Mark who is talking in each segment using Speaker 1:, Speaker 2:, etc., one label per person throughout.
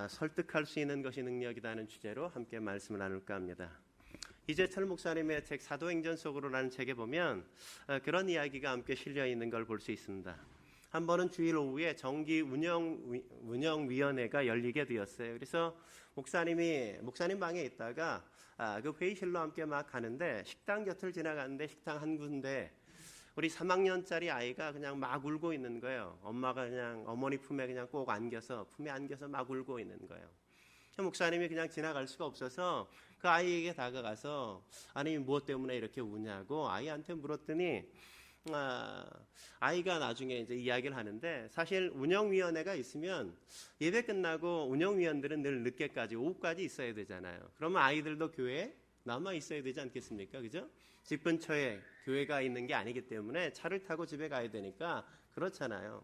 Speaker 1: 설득할 수 있는 것이 능력이다는 주제로 함께 말씀을 나눌까 합니다. 이재철 목사님의 책 사도행전 속으로라는 책에 보면 그런 이야기가 함께 실려 있는 걸 볼 수 있습니다. 한 번은 주일 오후에 정기 운영위원회가 열리게 되었어요. 그래서 목사님 방에 있다가 그 회의실로 함께 막 가는데 식당 곁을 지나가는데 식당 한 군데 우리 3학년짜리 아이가 그냥 막 울고 있는 거예요. 엄마가 그냥 어머니 품에 그냥 꼭 품에 안겨서 막 울고 있는 거예요. 목사님이 그냥 지나갈 수가 없어서 그 아이에게 다가가서 아니 무엇 때문에 이렇게 우냐고 아이한테 물었더니 아이가 나중에 이제 이야기를 하는데, 사실 운영위원회가 있으면 예배 끝나고 운영위원들은 늘 늦게까지 오후까지 있어야 되잖아요. 그러면 아이들도 교회에 남아 있어야 되지 않겠습니까? 그죠? 집 근처에 교회가 있는 게 아니기 때문에 차를 타고 집에 가야 되니까 그렇잖아요.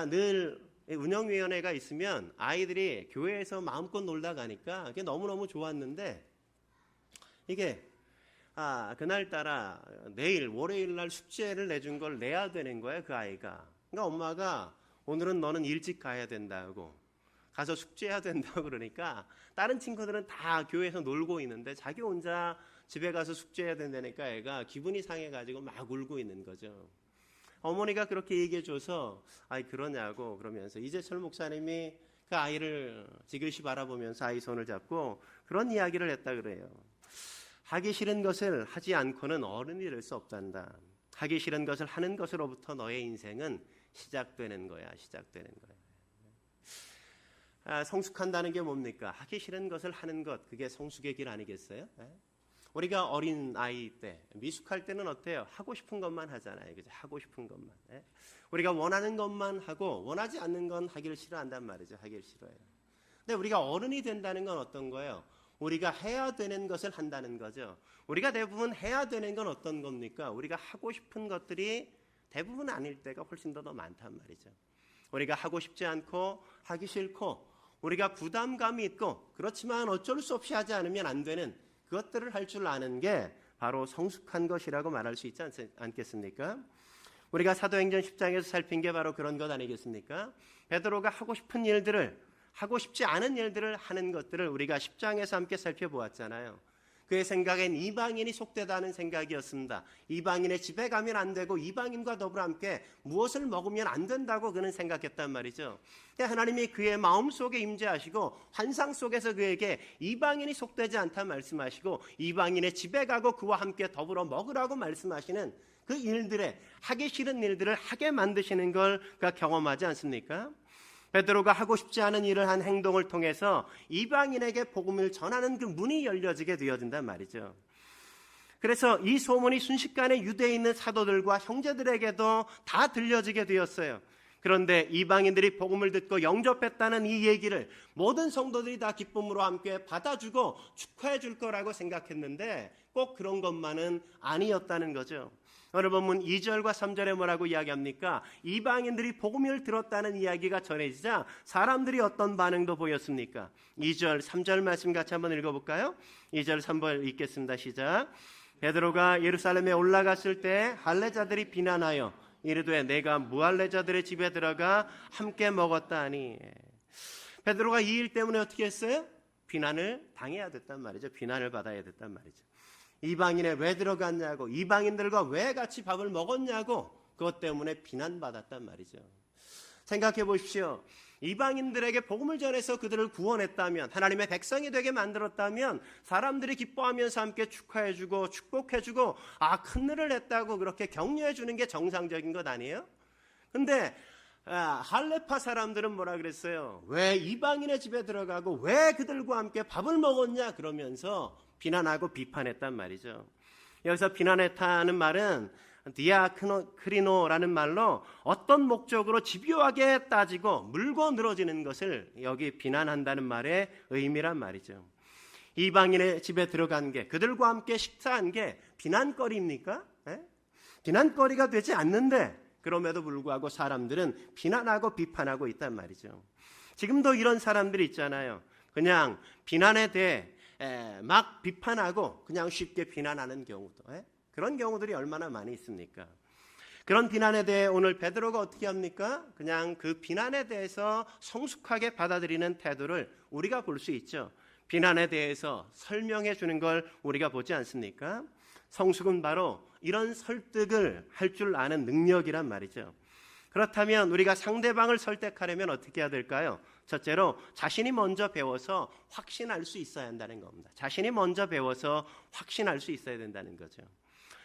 Speaker 1: 늘 운영위원회가 있으면 아이들이 교회에서 마음껏 놀다 가니까 그게 너무너무 좋았는데, 이게 그날따라 내일 월요일 날 숙제를 내준 걸 내야 되는 거예요, 그 아이가. 그러니까 엄마가 오늘은 너는 일찍 가야 된다고, 가서 숙제해야 된다고 그러니까 다른 친구들은 다 교회에서 놀고 있는데 자기 혼자 집에 가서 숙제해야 된다니까 애가 기분이 상해가지고 막 울고 있는 거죠. 어머니가 그렇게 얘기해줘서 아이 그러냐고 그러면서 이재철 목사님이 그 아이를 지그시 바라보면서 아이 손을 잡고 그런 이야기를 했다 그래요. 하기 싫은 것을 하지 않고는 어른이 될 수 없단다. 하기 싫은 것을 하는 것으로부터 너의 인생은 시작되는 거야. 성숙한다는 게 뭡니까? 하기 싫은 것을 하는 것, 그게 성숙의 길 아니겠어요? 우리가 어린 아이 때, 미숙할 때는 어때요? 하고 싶은 것만 하잖아요. 그죠? 하고 싶은 것만. 우리가 원하는 것만 하고 원하지 않는 건 하기를 싫어한단 말이죠. 하기를 싫어해요. 근데 우리가 어른이 된다는 건 어떤 거예요? 우리가 해야 되는 것을 한다는 거죠. 우리가 대부분 해야 되는 건 어떤 겁니까? 우리가 하고 싶은 것들이 대부분 아닐 때가 훨씬 더 많단 말이죠. 우리가 하고 싶지 않고 하기 싫고 우리가 부담감이 있고 그렇지만 어쩔 수 없이 하지 않으면 안 되는 그것들을 할 줄 아는 게 바로 성숙한 것이라고 말할 수 있지 않겠습니까? 우리가 사도행전 10장에서 살핀 게 바로 그런 것 아니겠습니까? 베드로가 하고 싶은 일들을, 하고 싶지 않은 일들을 하는 것들을 우리가 10장에서 함께 살펴보았잖아요. 그의 생각엔 이방인이 속되다는 생각이었습니다. 이방인의 집에 가면 안 되고 이방인과 더불어 함께 무엇을 먹으면 안 된다고 그는 생각했단 말이죠. 하나님이 그의 마음속에 임재하시고 환상 속에서 그에게 이방인이 속되지 않다 말씀하시고 이방인의 집에 가고 그와 함께 더불어 먹으라고 말씀하시는 그 일들에, 하기 싫은 일들을 하게 만드시는 걸 그가 경험하지 않습니까? 베드로가 하고 싶지 않은 일을 한 행동을 통해서 이방인에게 복음을 전하는 그 문이 열려지게 되어진단 말이죠. 그래서 이 소문이 순식간에 유대에 있는 사도들과 형제들에게도 다 들려지게 되었어요. 그런데 이방인들이 복음을 듣고 영접했다는 이 얘기를 모든 성도들이 다 기쁨으로 함께 받아주고 축하해 줄 거라고 생각했는데 꼭 그런 것만은 아니었다는 거죠. 오늘 본문 2절과 3절에 뭐라고 이야기합니까? 이방인들이 복음을 들었다는 이야기가 전해지자 사람들이 어떤 반응도 보였습니까? 2절, 3절 말씀 같이 한번 읽어볼까요? 2절, 3절 읽겠습니다. 시작. 베드로가 예루살렘에 올라갔을 때 할례자들이 비난하여 이르되 내가 무할례자들의 집에 들어가 함께 먹었다 하니. 베드로가 이 일 때문에 어떻게 했어요? 비난을 당해야 됐단 말이죠. 비난을 받아야 됐단 말이죠. 이방인에 왜 들어갔냐고, 이방인들과 왜 같이 밥을 먹었냐고, 그것 때문에 비난받았단 말이죠. 생각해 보십시오. 이방인들에게 복음을 전해서 그들을 구원했다면, 하나님의 백성이 되게 만들었다면 사람들이 기뻐하면서 함께 축하해주고 축복해주고 큰 일을 했다고 그렇게 격려해주는 게 정상적인 것 아니에요? 근데 할레파 사람들은 뭐라 그랬어요? 왜 이방인의 집에 들어가고 왜 그들과 함께 밥을 먹었냐 그러면서 비난하고 비판했단 말이죠. 여기서 비난했다는 말은 디아크리노라는 말로 어떤 목적으로 집요하게 따지고 물고 늘어지는 것을 여기 비난한다는 말의 의미란 말이죠. 이방인의 집에 들어간 게, 그들과 함께 식사한 게 비난거리입니까? 비난거리가 되지 않는데 그럼에도 불구하고 사람들은 비난하고 비판하고 있단 말이죠. 지금도 이런 사람들이 있잖아요. 그냥 비난에 대해 막 비판하고 그냥 쉽게 비난하는 경우도, 그런 경우들이 얼마나 많이 있습니까? 그런 비난에 대해 오늘 베드로가 어떻게 합니까? 그냥 그 비난에 대해서 성숙하게 받아들이는 태도를 우리가 볼 수 있죠. 비난에 대해서 설명해 주는 걸 우리가 보지 않습니까? 성숙은 바로 이런 설득을 할 줄 아는 능력이란 말이죠. 그렇다면 우리가 상대방을 설득하려면 어떻게 해야 될까요? 첫째로 자신이 먼저 배워서 확신할 수 있어야 한다는 겁니다. 자신이 먼저 배워서 확신할 수 있어야 된다는 거죠.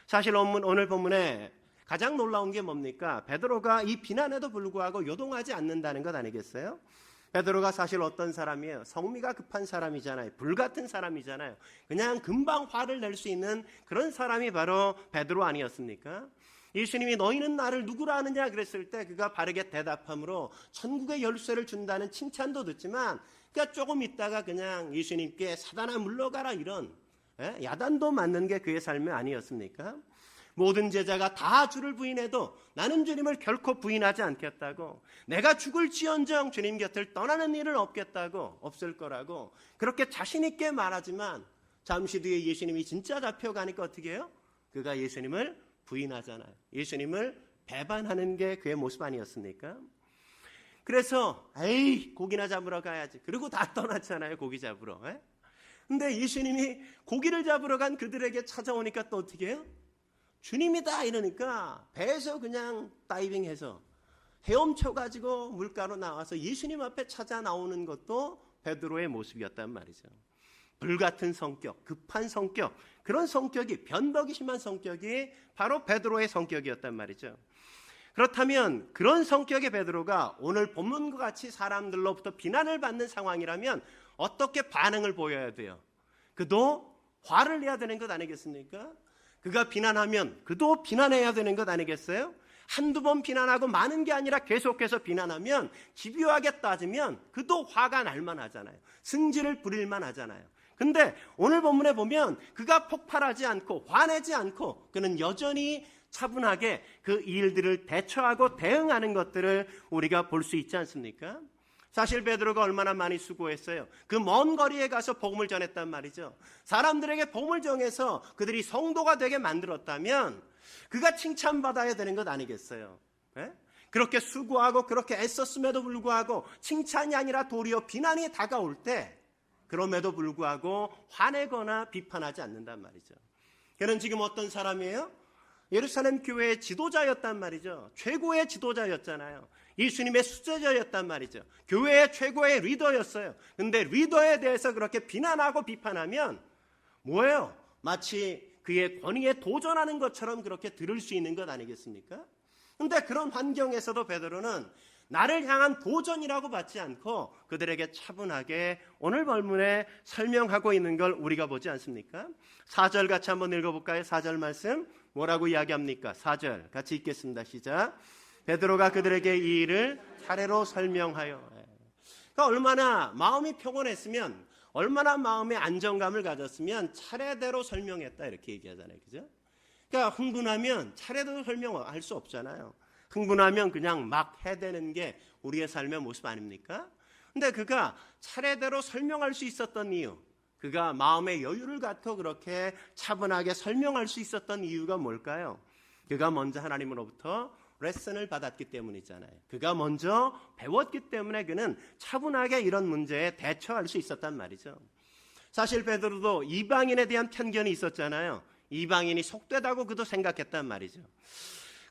Speaker 1: 사실 오늘 본문에 가장 놀라운 게 뭡니까? 베드로가 이 비난에도 불구하고 요동하지 않는다는 것 아니겠어요? 베드로가 사실 어떤 사람이에요? 성미가 급한 사람이잖아요. 불같은 사람이잖아요. 그냥 금방 화를 낼 수 있는 그런 사람이 바로 베드로 아니었습니까? 예수님이 너희는 나를 누구라 하느냐 그랬을 때 그가 바르게 대답함으로 천국의 열쇠를 준다는 칭찬도 듣지만 그러니까 조금 있다가 그냥 예수님께 사단아 물러가라 이런 야단도 맞는 게 그의 삶이 아니었습니까? 모든 제자가 다 주를 부인해도 나는 주님을 결코 부인하지 않겠다고, 내가 죽을지언정 주님 곁을 떠나는 일은 없을 거라고 그렇게 자신 있게 말하지만 잠시 뒤에 예수님이 진짜 잡혀가니까 어떻게 해요? 그가 예수님을 부인하잖아요. 예수님을 배반하는 게 그의 모습 아니었습니까? 그래서 에이 고기나 잡으러 가야지. 그리고 다 떠났잖아요. 고기 잡으러. 근데 예수님이 고기를 잡으러 간 그들에게 찾아오니까 또 어떻게 해요? 주님이다 이러니까 배에서 그냥 다이빙해서 헤엄쳐가지고 물가로 나와서 예수님 앞에 찾아 나오는 것도 베드로의 모습이었단 말이죠. 불같은 성격, 급한 성격, 그런 성격이, 변덕이 심한 성격이 바로 베드로의 성격이었단 말이죠. 그렇다면 그런 성격의 베드로가 오늘 본문과 같이 사람들로부터 비난을 받는 상황이라면 어떻게 반응을 보여야 돼요? 그도 화를 내야 되는 것 아니겠습니까? 그가 비난하면 그도 비난해야 되는 것 아니겠어요? 한두 번 비난하고 많은 게 아니라 계속해서 비난하면 집요하게 따지면 그도 화가 날 만하잖아요. 승질을 부릴 만하잖아요. 근데 오늘 본문에 보면 그가 폭발하지 않고 화내지 않고 그는 여전히 차분하게 그 일들을 대처하고 대응하는 것들을 우리가 볼 수 있지 않습니까? 사실 베드로가 얼마나 많이 수고했어요. 그 먼 거리에 가서 복음을 전했단 말이죠. 사람들에게 복음을 전해서 그들이 성도가 되게 만들었다면 그가 칭찬받아야 되는 것 아니겠어요? 네? 그렇게 수고하고 그렇게 애썼음에도 불구하고 칭찬이 아니라 도리어 비난이 다가올 때 그럼에도 불구하고 화내거나 비판하지 않는단 말이죠. 그는 지금 어떤 사람이에요? 예루살렘 교회의 지도자였단 말이죠. 최고의 지도자였잖아요. 예수님의 수제자였단 말이죠. 교회의 최고의 리더였어요. 근데 리더에 대해서 그렇게 비난하고 비판하면 뭐예요? 마치 그의 권위에 도전하는 것처럼 그렇게 들을 수 있는 것 아니겠습니까? 근데 그런 환경에서도 베드로는 나를 향한 도전이라고 받지 않고 그들에게 차분하게 오늘 본문에 설명하고 있는 걸 우리가 보지 않습니까? 4절 같이 한번 읽어볼까요? 4절 말씀 뭐라고 이야기합니까? 4절 같이 읽겠습니다. 시작. 베드로가 그들에게 이 일을 차례로 설명하여. 그러니까 얼마나 마음이 평온했으면, 얼마나 마음의 안정감을 가졌으면 차례대로 설명했다 이렇게 얘기하잖아요. 그죠? 그러니까 흥분하면 차례대로 설명할 수 없잖아요. 흥분하면 그냥 막 해대는 게 우리의 삶의 모습 아닙니까? 근데 그가 차례대로 설명할 수 있었던 이유, 그가 마음의 여유를 갖고 그렇게 차분하게 설명할 수 있었던 이유가 뭘까요? 그가 먼저 하나님으로부터 레슨을 받았기 때문이잖아요. 그가 먼저 배웠기 때문에 그는 차분하게 이런 문제에 대처할 수 있었단 말이죠. 사실 베드로도 이방인에 대한 편견이 있었잖아요. 이방인이 속되다고 그도 생각했단 말이죠.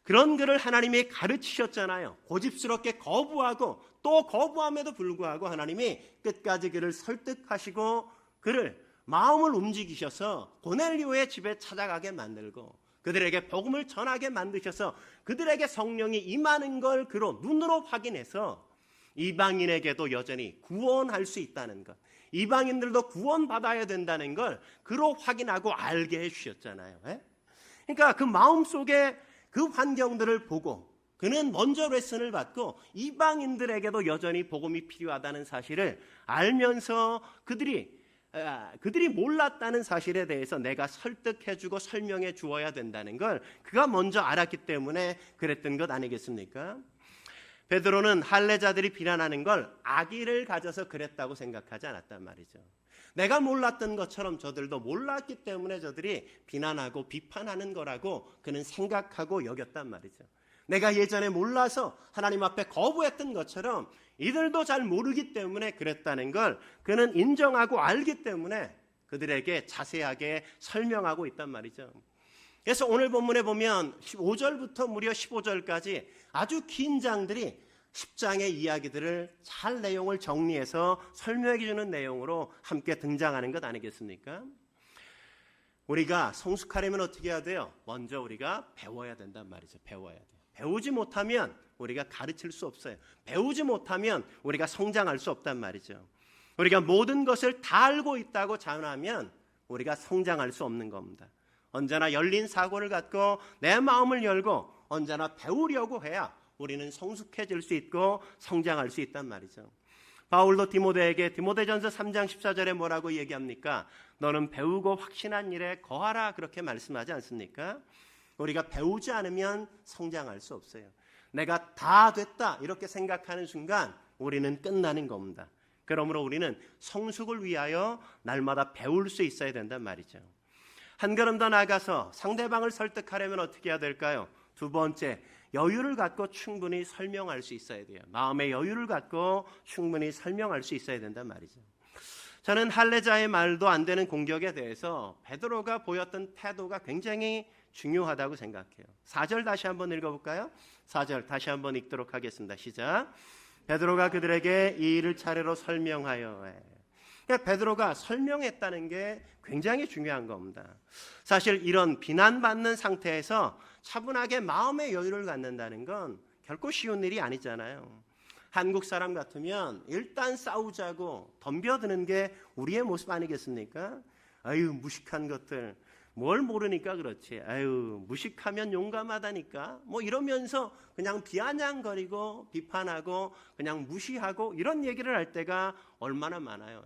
Speaker 1: 그런 그를 하나님이 가르치셨잖아요. 고집스럽게 거부하고 또 거부함에도 불구하고 하나님이 끝까지 그를 설득하시고 그를 마음을 움직이셔서 고넬료의 집에 찾아가게 만들고 그들에게 복음을 전하게 만드셔서 그들에게 성령이 임하는 걸 그로 눈으로 확인해서 이방인에게도 여전히 구원할 수 있다는 것, 이방인들도 구원받아야 된다는 걸 그로 확인하고 알게 해주셨잖아요. 그러니까 그 마음속에 그 환경들을 보고 그는 먼저 레슨을 받고 이방인들에게도 여전히 복음이 필요하다는 사실을 알면서 그들이 몰랐다는 사실에 대해서 내가 설득해주고 설명해 주어야 된다는 걸 그가 먼저 알았기 때문에 그랬던 것 아니겠습니까? 베드로는 할례자들이 비난하는 걸 악의를 가져서 그랬다고 생각하지 않았단 말이죠. 내가 몰랐던 것처럼 저들도 몰랐기 때문에 저들이 비난하고 비판하는 거라고 그는 생각하고 여겼단 말이죠. 내가 예전에 몰라서 하나님 앞에 거부했던 것처럼 이들도 잘 모르기 때문에 그랬다는 걸 그는 인정하고 알기 때문에 그들에게 자세하게 설명하고 있단 말이죠. 그래서 오늘 본문에 보면 5절부터 무려 15절까지 아주 긴 장들이 10장의 이야기들을 잘 내용을 정리해서 설명해 주는 내용으로 함께 등장하는 것 아니겠습니까? 우리가 성숙하려면 어떻게 해야 돼요? 먼저 우리가 배워야 된단 말이죠. 배워야 돼요. 배우지 못하면 우리가 가르칠 수 없어요. 배우지 못하면 우리가 성장할 수 없단 말이죠. 우리가 모든 것을 다 알고 있다고 자문하면 우리가 성장할 수 없는 겁니다. 언제나 열린 사고를 갖고 내 마음을 열고 언제나 배우려고 해야 우리는 성숙해질 수 있고 성장할 수 있단 말이죠. 바울도 디모데에게 디모데전서 3장 14절에 뭐라고 얘기합니까? 너는 배우고 확신한 일에 거하라 그렇게 말씀하지 않습니까? 우리가 배우지 않으면 성장할 수 없어요. 내가 다 됐다 이렇게 생각하는 순간 우리는 끝나는 겁니다. 그러므로 우리는 성숙을 위하여 날마다 배울 수 있어야 된단 말이죠. 한 걸음 더 나아가서 상대방을 설득하려면 어떻게 해야 될까요? 두 번째, 여유를 갖고 충분히 설명할 수 있어야 돼요. 마음의 여유를 갖고 충분히 설명할 수 있어야 된단 말이죠. 저는 할례자의 말도 안 되는 공격에 대해서 베드로가 보였던 태도가 굉장히 중요하다고 생각해요. 4절 다시 한번 읽어볼까요? 4절 다시 한번 읽도록 하겠습니다. 시작. 베드로가 그들에게 이 일을 차례로 설명하여. 그러니까 베드로가 설명했다는 게 굉장히 중요한 겁니다. 사실 이런 비난받는 상태에서 차분하게 마음의 여유를 갖는다는 건 결코 쉬운 일이 아니잖아요. 한국 사람 같으면 일단 싸우자고 덤벼드는 게 우리의 모습 아니겠습니까? 아유 무식한 것들 뭘 모르니까 그렇지. 아유 무식하면 용감하다니까. 뭐 이러면서 그냥 비아냥거리고 비판하고 그냥 무시하고 이런 얘기를 할 때가 얼마나 많아요.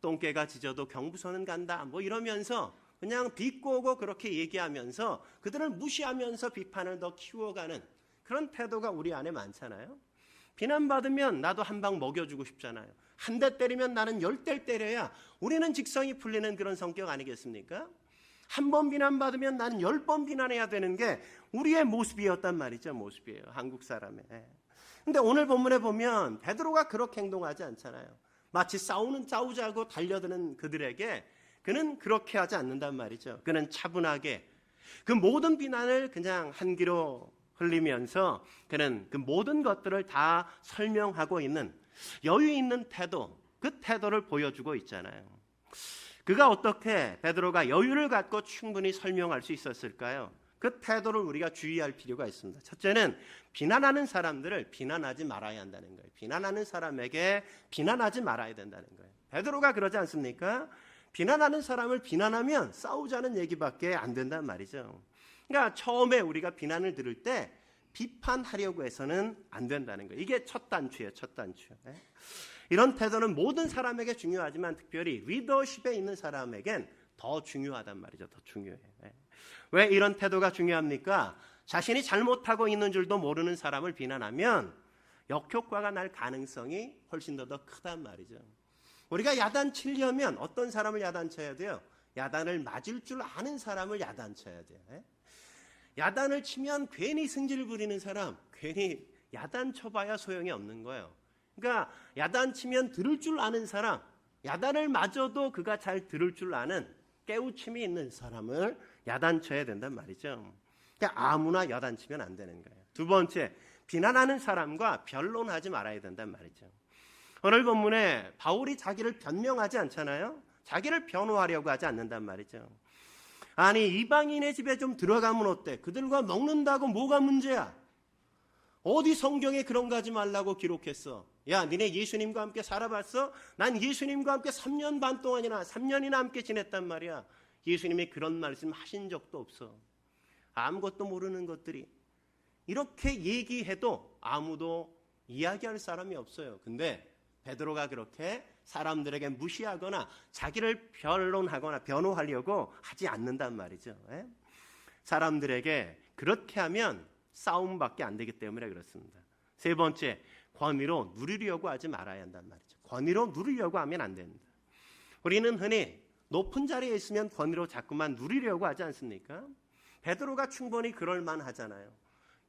Speaker 1: 똥개가 짖어도 경부선은 간다. 뭐 이러면서 그냥 비꼬고 그렇게 얘기하면서 그들을 무시하면서 비판을 더 키워가는 그런 태도가 우리 안에 많잖아요. 비난받으면 나도 한 방 먹여주고 싶잖아요. 한 대 때리면 나는 10대를 때려야 우리는 직성이 풀리는 그런 성격 아니겠습니까? 한 번 비난받으면 나는 10번 비난해야 되는 게 우리의 모습이었단 말이죠. 모습이에요. 한국 사람의. 근데 오늘 본문에 보면 베드로가 그렇게 행동하지 않잖아요. 마치 싸우자고 달려드는 그들에게 그는 그렇게 하지 않는단 말이죠. 그는 차분하게 그 모든 비난을 그냥 한 귀로 흘리면서 그는 그 모든 것들을 다 설명하고 있는 여유 있는 태도, 그 태도를 보여주고 있잖아요. 그가 어떻게 베드로가 여유를 갖고 충분히 설명할 수 있었을까요? 그 태도를 우리가 주의할 필요가 있습니다. 첫째는 비난하는 사람들을 비난하지 말아야 한다는 거예요. 비난하는 사람에게 비난하지 말아야 된다는 거예요. 베드로가 그러지 않습니까? 비난하는 사람을 비난하면 싸우자는 얘기밖에 안 된단 말이죠. 그러니까 처음에 우리가 비난을 들을 때 비판하려고 해서는 안 된다는 거예요. 이게 첫 단추예요. 첫 단추. 이런 태도는 모든 사람에게 중요하지만 특별히 리더십에 있는 사람에겐 더 중요하단 말이죠. 더 중요해요. 왜 이런 태도가 중요합니까? 자신이 잘못하고 있는 줄도 모르는 사람을 비난하면 역효과가 날 가능성이 훨씬 더 크단 말이죠. 우리가 야단치려면 어떤 사람을 야단쳐야 돼요? 야단을 맞을 줄 아는 사람을 야단쳐야 돼요. 야단을 치면 괜히 승질 부리는 사람, 괜히 야단 쳐봐야 소용이 없는 거예요. 그러니까 야단 치면 들을 줄 아는 사람, 야단을 맞아도 그가 잘 들을 줄 아는 깨우침이 있는 사람을 야단쳐야 된단 말이죠. 그러니까 아무나 야단치면 안 되는 거예요. 두 번째, 비난하는 사람과 변론하지 말아야 된단 말이죠. 오늘 본문에 바울이 자기를 변명하지 않잖아요. 자기를 변호하려고 하지 않는단 말이죠. 아니 이방인의 집에 좀 들어가면 어때? 그들과 먹는다고 뭐가 문제야? 어디 성경에 그런 거 하지 말라고 기록했어? 야 니네 예수님과 함께 살아봤어? 난 예수님과 함께 3년 반 동안이나 3년이나 함께 지냈단 말이야. 예수님이 그런 말씀 하신 적도 없어. 아무것도 모르는 것들이 이렇게 얘기해도 아무도 이야기할 사람이 없어요. 근데 베드로가 그렇게 사람들에게 무시하거나 자기를 변론하거나 변호하려고 하지 않는단 말이죠. 사람들에게 그렇게 하면 싸움밖에 안 되기 때문에 그렇습니다. 세 번째, 권위로 누리려고 하지 말아야 한단 말이죠. 권위로 누리려고 하면 안 됩니다. 우리는 흔히 높은 자리에 있으면 권위로 자꾸만 누리려고 하지 않습니까? 베드로가 충분히 그럴 만하잖아요.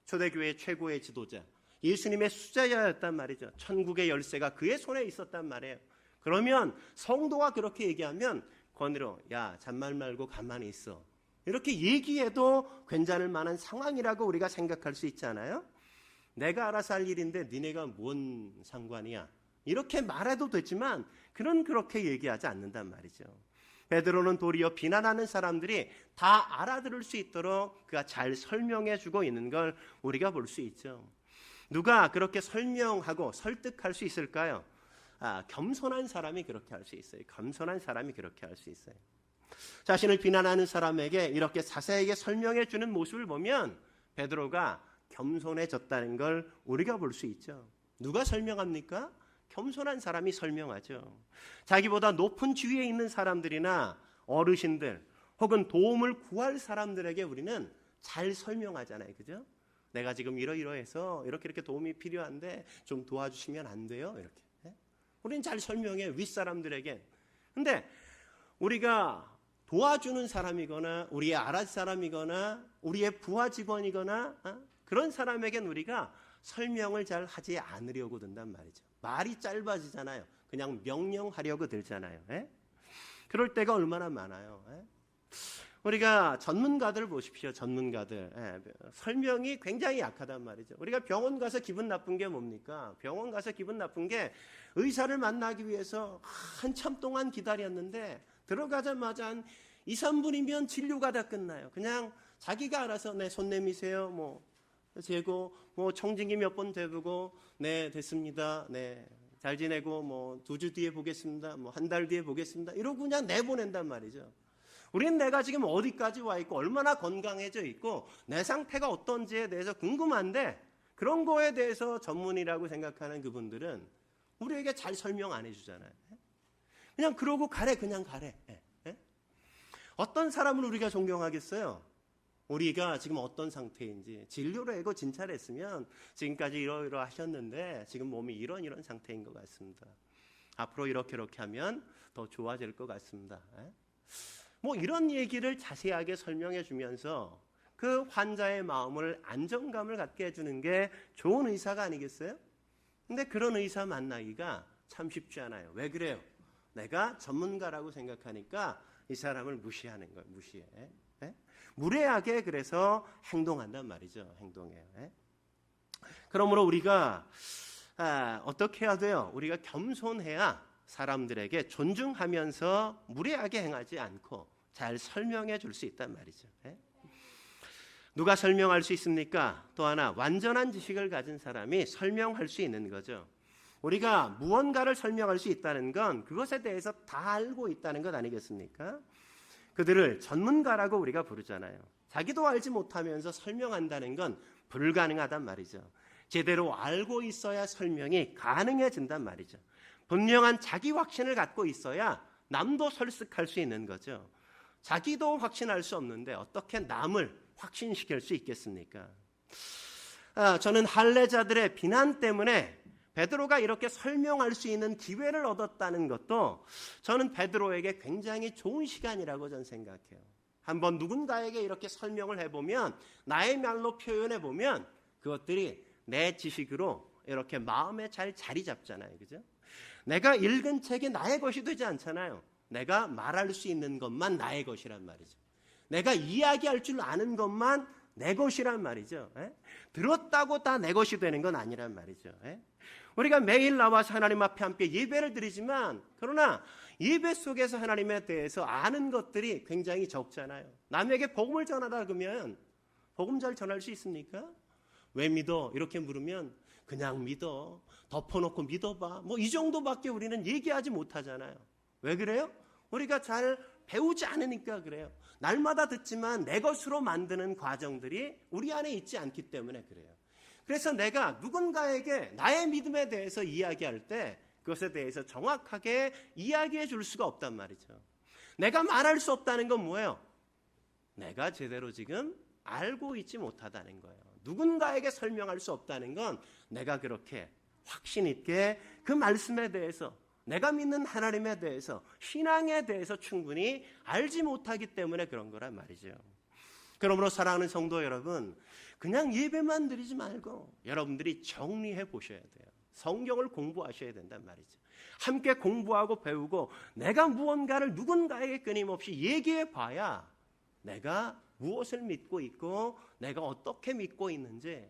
Speaker 1: 초대교회 최고의 지도자, 예수님의 수자였단 말이죠. 천국의 열쇠가 그의 손에 있었단 말이에요. 그러면 성도가 그렇게 얘기하면 권위로 야, 잔말 말고 가만히 있어, 이렇게 얘기해도 괜찮을 만한 상황이라고 우리가 생각할 수 있잖아요. 내가 알아서 할 일인데 니네가 뭔 상관이야, 이렇게 말해도 되지만 그는 그렇게 얘기하지 않는단 말이죠. 베드로는 도리어 비난하는 사람들이 다 알아들을 수 있도록 그가 잘 설명해 주고 있는 걸 우리가 볼 수 있죠. 누가 그렇게 설명하고 설득할 수 있을까요? 겸손한 사람이 그렇게 할 수 있어요. 겸손한 사람이 그렇게 할 수 있어요. 자신을 비난하는 사람에게 이렇게 자세하게 설명해 주는 모습을 보면 베드로가 겸손해졌다는 걸 우리가 볼 수 있죠. 누가 설명합니까? 겸손한 사람이 설명하죠. 자기보다 높은 지위에 있는 사람들이나 어르신들 혹은 도움을 구할 사람들에게 우리는 잘 설명하잖아요. 그죠? 내가 지금 이러이러해서 이렇게 도움이 필요한데 좀 도와주시면 안 돼요? 이렇게. 우리는 잘 설명해, 윗사람들에게. 근데 우리가 도와주는 사람이거나 우리의 아랫 사람이거나 우리의 부하 직원이거나 그런 사람에겐 우리가 설명을 잘 하지 않으려고 든단 말이죠. 말이 짧아지잖아요. 그냥 명령하려고 들잖아요. 그럴 때가 얼마나 많아요. 우리가 전문가들 보십시오. 전문가들. 설명이 굉장히 약하단 말이죠. 우리가 병원 가서 기분 나쁜 게 뭡니까? 병원 가서 기분 나쁜 게 의사를 만나기 위해서 한참 동안 기다렸는데 들어가자마자 한 2, 3분이면 진료가 다 끝나요. 그냥 자기가 알아서 네, 손 내미세요. 재고 청진기 몇 번 재보고 네, 됐습니다. 네, 잘 지내고 2주 뒤에 보겠습니다. 한 달 뒤에 보겠습니다. 이러고 그냥 내보낸단 말이죠. 우리는 내가 지금 어디까지 와 있고 얼마나 건강해져 있고 내 상태가 어떤지에 대해서 궁금한데 그런 거에 대해서 전문이라고 생각하는 그분들은 우리에게 잘 설명 안 해주잖아요. 그냥 그러고 가래, 그냥 가래. 어떤 사람을 우리가 존경하겠어요? 우리가 지금 어떤 상태인지 진료를 하고 진찰을 했으면 지금까지 이러이러 하셨는데 지금 몸이 이런 상태인 것 같습니다. 앞으로 이렇게 하면 더 좋아질 것 같습니다. 이런 얘기를 자세하게 설명해 주면서 그 환자의 마음을 안정감을 갖게 해주는 게 좋은 의사가 아니겠어요? 근데 그런 의사 만나기가 참 쉽지 않아요. 왜 그래요? 내가 전문가라고 생각하니까 이 사람을 무시하는 거예요. 무시해. 무례하게 그래서 행동한단 말이죠. 행동해요. 그러므로 우리가 어떻게 해야 돼요? 우리가 겸손해야 사람들에게 존중하면서 무례하게 행하지 않고 잘 설명해 줄 수 있단 말이죠. 누가 설명할 수 있습니까? 또 하나, 완전한 지식을 가진 사람이 설명할 수 있는 거죠. 우리가 무언가를 설명할 수 있다는 건 그것에 대해서 다 알고 있다는 것 아니겠습니까? 그들을 전문가라고 우리가 부르잖아요. 자기도 알지 못하면서 설명한다는 건 불가능하단 말이죠. 제대로 알고 있어야 설명이 가능해진단 말이죠. 분명한 자기 확신을 갖고 있어야 남도 설득할 수 있는 거죠. 자기도 확신할 수 없는데 어떻게 남을 확신시킬 수 있겠습니까? 저는 할례자들의 비난 때문에 베드로가 이렇게 설명할 수 있는 기회를 얻었다는 것도 저는 베드로에게 굉장히 좋은 시간이라고 저는 생각해요. 한번 누군가에게 이렇게 설명을 해보면, 나의 말로 표현해보면 그것들이 내 지식으로 이렇게 마음에 잘 자리 잡잖아요. 그죠? 내가 읽은 책이 나의 것이 되지 않잖아요. 내가 말할 수 있는 것만 나의 것이란 말이죠. 내가 이야기할 줄 아는 것만 내 것이란 말이죠. 들었다고 다 내 것이 되는 건 아니란 말이죠. 우리가 매일 나와서 하나님 앞에 함께 예배를 드리지만, 그러나 예배 속에서 하나님에 대해서 아는 것들이 굉장히 적잖아요. 남에게 복음을 전하다 그러면 복음 잘 전할 수 있습니까? 왜 믿어? 이렇게 물으면 그냥 믿어, 덮어놓고 믿어봐, 이 정도밖에 우리는 얘기하지 못하잖아요. 왜 그래요? 우리가 잘 배우지 않으니까 그래요. 날마다 듣지만 내 것으로 만드는 과정들이 우리 안에 있지 않기 때문에 그래요. 그래서 내가 누군가에게 나의 믿음에 대해서 이야기할 때 그것에 대해서 정확하게 이야기해 줄 수가 없단 말이죠. 내가 말할 수 없다는 건 뭐예요? 내가 제대로 지금 알고 있지 못하다는 거예요. 누군가에게 설명할 수 없다는 건 내가 그렇게 확신 있게 그 말씀에 대해서, 내가 믿는 하나님에 대해서, 신앙에 대해서 충분히 알지 못하기 때문에 그런 거란 말이죠. 그러므로 사랑하는 성도 여러분, 그냥 예배만 드리지 말고 여러분들이 정리해 보셔야 돼요. 성경을 공부하셔야 된단 말이죠. 함께 공부하고 배우고 내가 무언가를 누군가에게 끊임없이 얘기해 봐야 내가 무엇을 믿고 있고 내가 어떻게 믿고 있는지,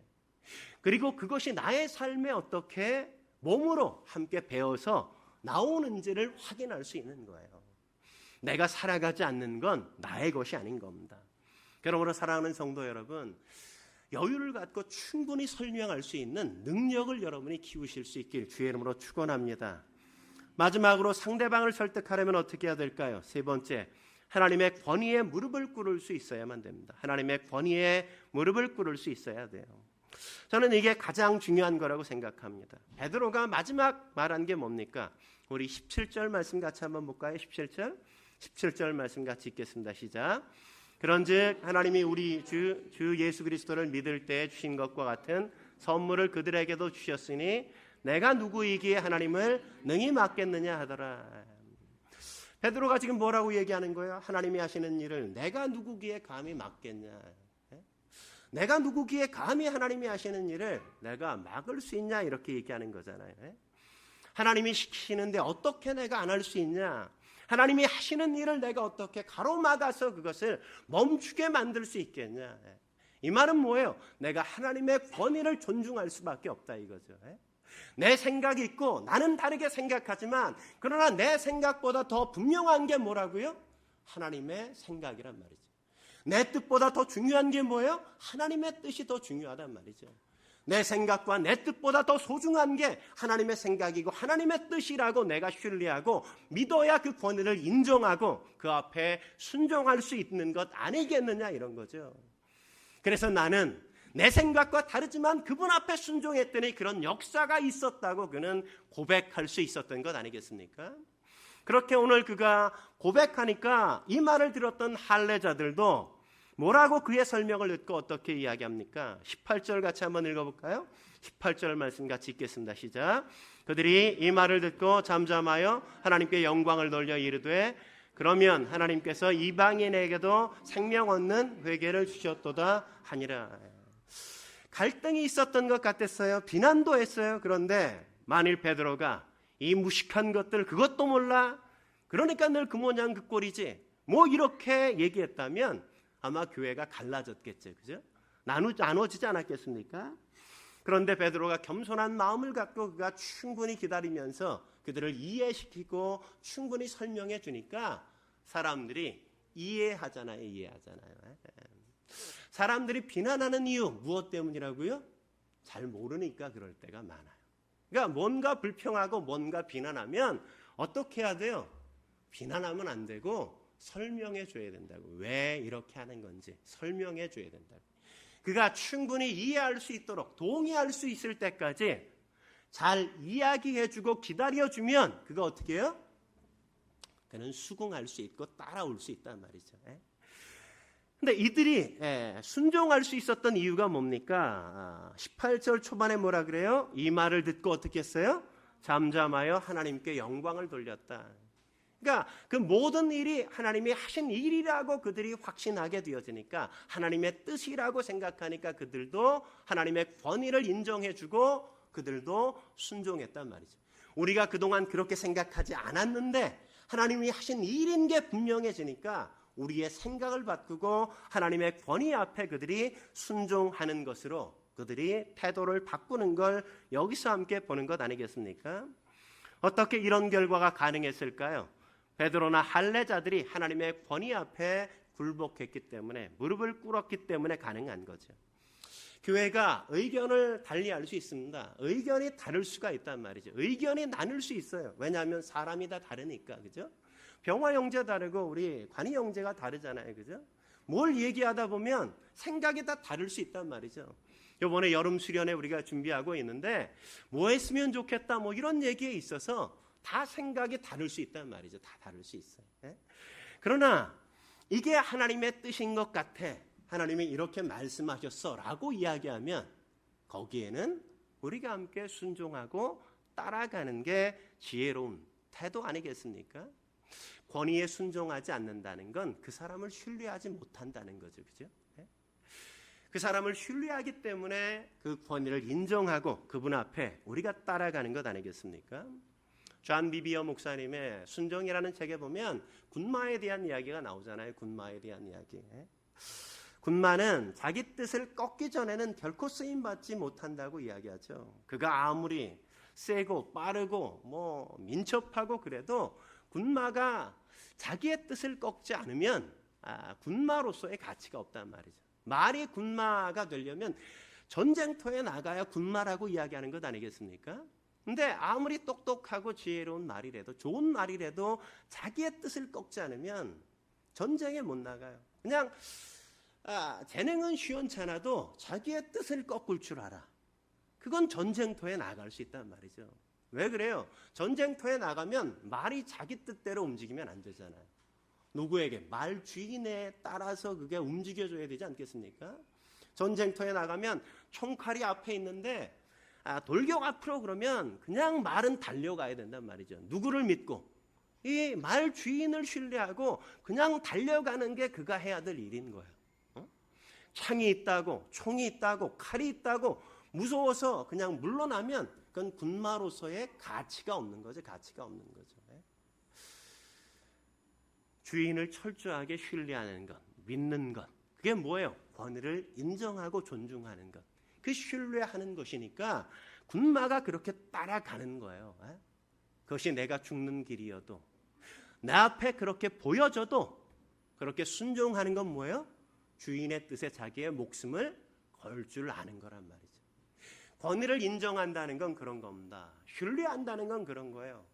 Speaker 1: 그리고 그것이 나의 삶에 어떻게 몸으로 함께 배워서 나오는지를 확인할 수 있는 거예요. 내가 살아가지 않는 건 나의 것이 아닌 겁니다. 그러므로 사랑하는 성도 여러분, 여유를 갖고 충분히 설명할 수 있는 능력을 여러분이 키우실 수 있길 주의 이름으로 축원합니다. 마지막으로 상대방을 설득하려면 어떻게 해야 될까요? 세 번째, 하나님의 권위에 무릎을 꿇을 수 있어야만 됩니다. 하나님의 권위에 무릎을 꿇을 수 있어야 돼요. 저는 이게 가장 중요한 거라고 생각합니다. 베드로가 마지막 말한 게 뭡니까? 우리 17절 말씀 같이 한번 볼까요? 17절 말씀 같이 읽겠습니다. 시작. 그런즉 하나님이 우리 주 예수 그리스도를 믿을 때 주신 것과 같은 선물을 그들에게도 주셨으니 내가 누구이기에 하나님을 능히 맡겠느냐 하더라. 베드로가 지금 뭐라고 얘기하는 거예요? 하나님이 하시는 일을 내가 누구기에 감히 맡겠냐? 내가 누구기에 감히 하나님이 하시는 일을 내가 막을 수 있냐? 이렇게 얘기하는 거잖아요. 하나님이 시키시는데 어떻게 내가 안 할 수 있냐? 하나님이 하시는 일을 내가 어떻게 가로막아서 그것을 멈추게 만들 수 있겠냐? 이 말은 뭐예요? 내가 하나님의 권위를 존중할 수밖에 없다 이거죠. 내 생각이 있고 나는 다르게 생각하지만 그러나 내 생각보다 더 분명한 게 뭐라고요? 하나님의 생각이란 말이죠. 내 뜻보다 더 중요한 게 뭐예요? 하나님의 뜻이 더 중요하단 말이죠. 내 생각과 내 뜻보다 더 소중한 게 하나님의 생각이고 하나님의 뜻이라고 내가 신뢰하고 믿어야 그 권위를 인정하고 그 앞에 순종할 수 있는 것 아니겠느냐 이런 거죠. 그래서 나는 내 생각과 다르지만 그분 앞에 순종했더니 그런 역사가 있었다고 그는 고백할 수 있었던 것 아니겠습니까? 그렇게 오늘 그가 고백하니까 이 말을 들었던 할례자들도 뭐라고 그의 설명을 듣고 어떻게 이야기합니까? 18절 같이 한번 읽어볼까요? 18절 말씀 같이 읽겠습니다. 시작. 그들이 이 말을 듣고 잠잠하여 하나님께 영광을 돌려 이르되 그러면 하나님께서 이방인에게도 생명 얻는 회개를 주셨도다 하니라. 갈등이 있었던 것 같았어요. 비난도 했어요. 그런데 만일 베드로가 이 무식한 것들 그것도 몰라? 그러니까 늘 그 모양 그 꼴이지. 뭐 이렇게 얘기했다면 아마 교회가 갈라졌겠죠. 그죠? 나눠지지 않았겠습니까? 그런데 베드로가 겸손한 마음을 갖고 그가 충분히 기다리면서 그들을 이해시키고 충분히 설명해 주니까 사람들이 이해하잖아요. 사람들이 비난하는 이유 무엇 때문이라고요? 잘 모르니까 그럴 때가 많아요. 그러니까 뭔가 불평하고 뭔가 비난하면 어떻게 해야 돼요? 비난하면 안 되고 설명해 줘야 된다고. 왜 이렇게 하는 건지 설명해 줘야 된다고. 그가 충분히 이해할 수 있도록 동의할 수 있을 때까지 잘 이야기해 주고 기다려 주면 그가 어떻게 해요? 그는 수긍할 수 있고 따라올 수 있단 말이죠. 근데 이들이 순종할 수 있었던 이유가 뭡니까? 18절 초반에 뭐라 그래요? 이 말을 듣고 어떻게 했어요? 잠잠하여 하나님께 영광을 돌렸다. 그러니까 그 모든 일이 하나님이 하신 일이라고 그들이 확신하게 되어지니까 하나님의 뜻이라고 생각하니까 그들도 하나님의 권위를 인정해주고 그들도 순종했단 말이죠. 우리가 그동안 그렇게 생각하지 않았는데 하나님이 하신 일인 게 분명해지니까 우리의 생각을 바꾸고 하나님의 권위 앞에 그들이 순종하는 것으로 그들이 태도를 바꾸는 걸 여기서 함께 보는 것 아니겠습니까? 어떻게 이런 결과가 가능했을까요? 베드로나 할례자들이 하나님의 권위 앞에 굴복했기 때문에 무릎을 꿇었기 때문에 가능한 거죠. 교회가 의견을 달리할 수 있습니다. 의견이 다를 수가 있단 말이죠. 의견이 나눌 수 있어요. 왜냐하면 사람이 다 다르니까, 그죠? 병화 형제 다르고 우리 관이 형제가 다르잖아요, 그죠? 뭘 얘기하다 보면 생각이 다 다를 수 있단 말이죠. 이번에 여름 수련회 우리가 준비하고 있는데 뭐 했으면 좋겠다 뭐 이런 얘기에 있어서 다 생각이 다를 수 있단 말이죠. 다 다를 수 있어요. 그러나 이게 하나님의 뜻인 것 같아. 하나님이 이렇게 말씀하셨어 라고 이야기하면 거기에는 우리가 함께 순종하고 따라가는 게 지혜로운 태도 아니겠습니까? 권위에 순종하지 않는다는 건 그 사람을 신뢰하지 못한다는 거죠. 그죠? 그 사람을 신뢰하기 때문에 그 권위를 인정하고 그분 앞에 우리가 따라가는 것 아니겠습니까? 존 비비어 목사님의 순종이라는 책에 보면 군마에 대한 이야기가 나오잖아요. 군마에 대한 이야기. 군마는 자기 뜻을 꺾기 전에는 결코 쓰임받지 못한다고 이야기하죠. 그가 아무리 세고 빠르고 뭐 민첩하고 그래도 군마가 자기의 뜻을 꺾지 않으면 군마로서의 가치가 없단 말이죠. 말이 군마가 되려면 전쟁터에 나가야 군마라고 이야기하는 것 아니겠습니까? 근데 아무리 똑똑하고 지혜로운 말이라도 좋은 말이라도 자기의 뜻을 꺾지 않으면 전쟁에 못 나가요. 그냥 재능은 시원찮아도 자기의 뜻을 꺾을 줄 알아. 그건 전쟁터에 나갈 수 있단 말이죠. 왜 그래요? 전쟁터에 나가면 말이 자기 뜻대로 움직이면 안 되잖아요. 누구에게? 말 주인에 따라서 그게 움직여줘야 되지 않겠습니까? 전쟁터에 나가면 총칼이 앞에 있는데 돌격 앞으로 그러면 그냥 말은 달려가야 된단 말이죠. 누구를 믿고? 이 말 주인을 신뢰하고 그냥 달려가는 게 그가 해야 될 일인 거예요. 창이 있다고, 총이 있다고, 칼이 있다고 무서워서 그냥 물러나면 그건 군마로서의 가치가 없는 거죠. 가치가 없는 거죠. 주인을 철저하게 신뢰하는 것, 믿는 것. 그게 뭐예요? 권위를 인정하고 존중하는 것. 그 신뢰하는 것이니까 군마가 그렇게 따라가는 거예요. 그것이 내가 죽는 길이어도 내 앞에 그렇게 보여져도 그렇게 순종하는 건 뭐예요? 주인의 뜻에 자기의 목숨을 걸 줄 아는 거란 말이죠. 권위를 인정한다는 건 그런 겁니다. 신뢰한다는 건 그런 거예요.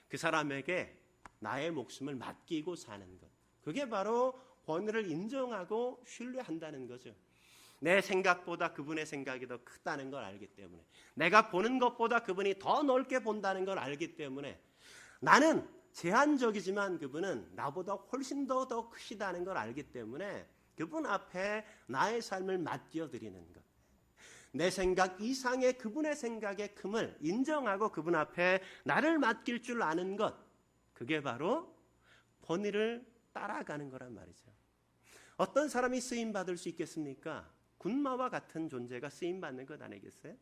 Speaker 1: 그 사람에게 나의 목숨을 맡기고 사는 것. 그게 바로 권위를 인정하고 신뢰한다는 거죠. 내 생각보다 그분의 생각이 더 크다는 걸 알기 때문에, 내가 보는 것보다 그분이 더 넓게 본다는 걸 알기 때문에, 나는 제한적이지만 그분은 나보다 훨씬 더 크시다는 걸 알기 때문에 그분 앞에 나의 삶을 맡겨드리는 것. 내 생각 이상의 그분의 생각의 큼을 인정하고 그분 앞에 나를 맡길 줄 아는 것. 그게 바로 권위를 따라가는 거란 말이죠. 어떤 사람이 쓰임받을 수 있겠습니까? 군마와 같은 존재가 쓰임받는 것 아니겠어요?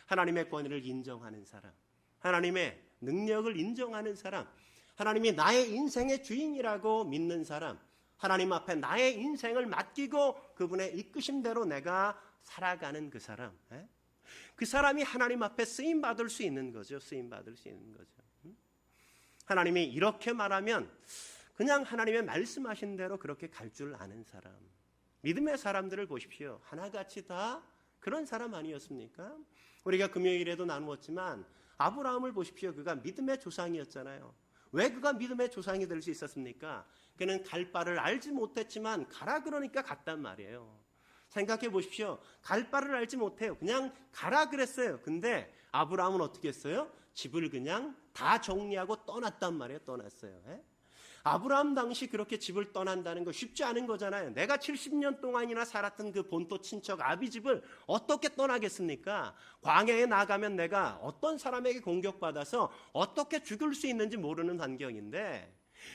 Speaker 1: 하나님의 권위를 인정하는 사람, 하나님의 능력을 인정하는 사람, 하나님이 나의 인생의 주인이라고 믿는 사람, 하나님 앞에 나의 인생을 맡기고 그분의 이끄심대로 내가 살아가는 그 사람, 그 사람이 하나님 앞에 쓰임받을 수 있는 거죠. 쓰임받을 수 있는 거죠. 하나님이 이렇게 말하면 그냥 하나님의 말씀하신 대로 그렇게 갈 줄 아는 사람. 믿음의 사람들을 보십시오. 하나같이 다 그런 사람 아니었습니까? 우리가 금요일에도 나누었지만 아브라함을 보십시오. 그가 믿음의 조상이었잖아요. 왜 그가 믿음의 조상이 될 수 있었습니까? 그는 갈 바를 알지 못했지만 가라 그러니까 갔단 말이에요. 생각해 보십시오. 갈 바를 알지 못해요. 그냥 가라 그랬어요. 근데 아브라함은 어떻게 했어요? 집을 그냥 다 정리하고 떠났단 말이에요. 떠났어요. 아브라함 당시 그렇게 집을 떠난다는 거 쉽지 않은 거잖아요. 내가 70년 동안이나 살았던 그 본토 친척 아비 집을 어떻게 떠나겠습니까? 광야에 나가면 내가 어떤 사람에게 공격받아서 어떻게 죽을 수 있는지 모르는 환경인데,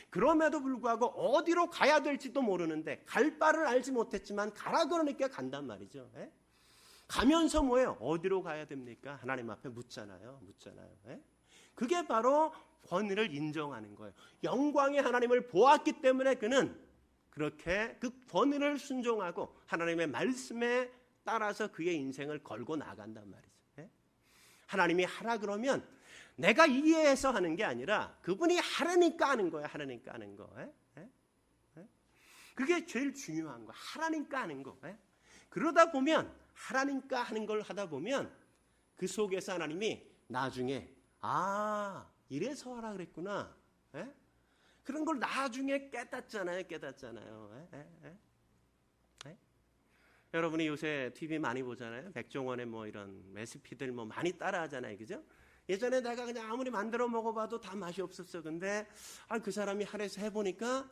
Speaker 1: 그럼에도 불구하고 어디로 가야 될지도 모르는데 갈 바를 알지 못했지만 가라 그러니까 간단 말이죠. 가면서 뭐예요? 어디로 가야 됩니까? 하나님 앞에 묻잖아요. 그게 바로 권위를 인정하는 거예요. 영광의 하나님을 보았기 때문에 그는 그렇게 그 권위를 순종하고 하나님의 말씀에 따라서 그의 인생을 걸고 나간단 말이죠. 하나님이 하라 그러면 내가 이해해서 하는 게 아니라 그분이 하라니까 하는 거예요. 하라니까 하는 거. 그게 제일 중요한 거. 하라니까 하는 거. 그러다 보면 하라니까 하는 걸 하다 보면 그 속에서 하나님이 나중에 이래서 하라 그랬구나. 그런 걸 나중에 깨닫잖아요. 여러분이 요새 TV 많이 보잖아요. 백종원의 뭐 이런 레시피들 뭐 많이 따라하잖아요. 그죠? 예전에 내가 그냥 아무리 만들어 먹어봐도 다 맛이 없었어. 근데 그 사람이 하래서 해보니까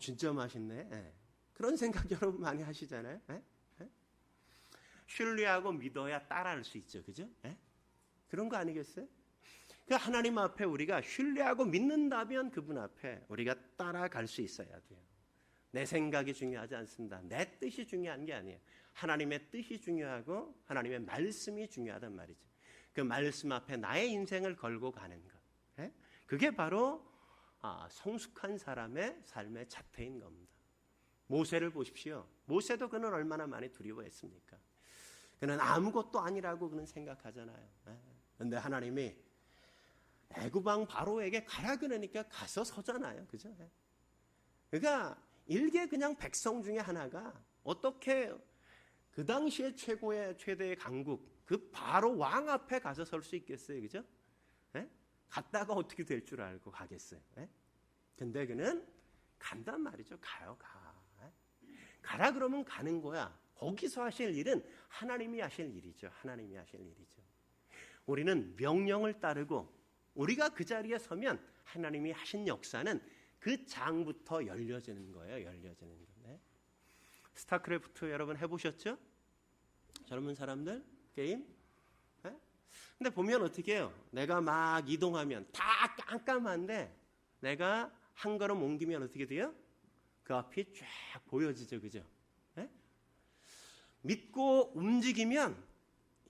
Speaker 1: 진짜 맛있네. 그런 생각 여러분 많이 하시잖아요. 에? 에? 신뢰하고 믿어야 따라할 수 있죠. 그죠? 에? 그런 거 아니겠어요? 그 하나님 앞에 우리가 신뢰하고 믿는다면 그분 앞에 우리가 따라갈 수 있어야 돼요. 내 생각이 중요하지 않습니다. 내 뜻이 중요한 게 아니에요. 하나님의 뜻이 중요하고 하나님의 말씀이 중요하단 말이죠. 그 말씀 앞에 나의 인생을 걸고 가는 것. 예? 그게 바로 성숙한 사람의 삶의 자태인 겁니다. 모세를 보십시오. 모세도 그는 얼마나 많이 두려워했습니까? 그는 아무것도 아니라고 그는 생각하잖아요. 그런데 하나님이 애굽왕 바로에게 가라 그러니까 가서 서잖아요. 그죠? 그러니까 일개 그냥 백성 중에 하나가 어떻게 그 당시에 최대의 강국 그 바로 왕 앞에 가서 설 수 있겠어요. 그죠? 갔다가 어떻게 될 줄 알고 가겠어요. 근데 그는 간단 말이죠. 가요. 가라 그러면 가는 거야. 거기서 하실 일은 하나님이 하실 일이죠. 하나님이 하실 일이죠. 우리는 명령을 따르고 우리가 그 자리에 서면 하나님이 하신 역사는 그 장부터 열려지는 거예요. 열려지는 건데. 스타크래프트 여러분 해보셨죠? 젊은 사람들 게임? 근데 보면 어떻게 해요? 내가 막 이동하면 다 깜깜한데 내가 한 걸음 옮기면 어떻게 돼요? 그 앞이 쫙 보여지죠. 그죠? 믿고 움직이면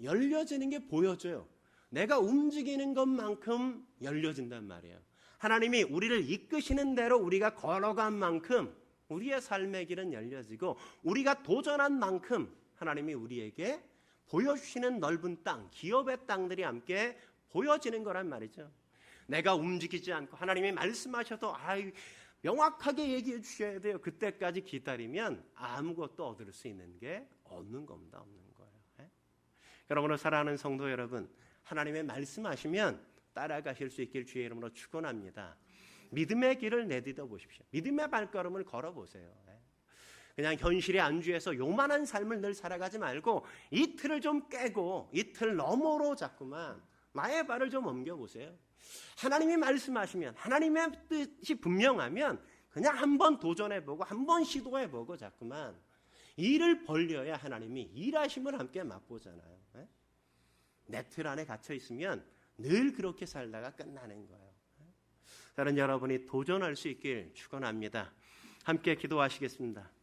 Speaker 1: 열려지는 게 보여져요. 내가 움직이는 것만큼 열려진단 말이에요. 하나님이 우리를 이끄시는 대로 우리가 걸어간 만큼 우리의 삶의 길은 열려지고 우리가 도전한 만큼 하나님이 우리에게 보여주시는 넓은 땅, 기업의 땅들이 함께 보여지는 거란 말이죠. 내가 움직이지 않고 하나님이 말씀하셔도 명확하게 얘기해 주셔야 돼요. 그때까지 기다리면 아무것도 얻을 수 있는 게 없는 겁니다. 없는 거예요. 여러분을 사랑하는 성도 여러분, 하나님의 말씀하시면 따라가실 수 있길 주의 이름으로 축원합니다. 믿음의 길을 내딛어 보십시오. 믿음의 발걸음을 걸어보세요. 그냥 현실에 안주해서 요만한 삶을 늘 살아가지 말고 이 틀을 좀 깨고 이 틀 너머로 자꾸만 나의 발을 좀 옮겨보세요. 하나님이 말씀하시면 하나님의 뜻이 분명하면 그냥 한번 도전해보고 한번 시도해보고 자꾸만 일을 벌려야 하나님이 일하심을 함께 맛보잖아요. 내 틀 안에 갇혀 있으면 늘 그렇게 살다가 끝나는 거예요. 다른 여러분이 도전할 수 있길 축원합니다. 함께 기도하시겠습니다.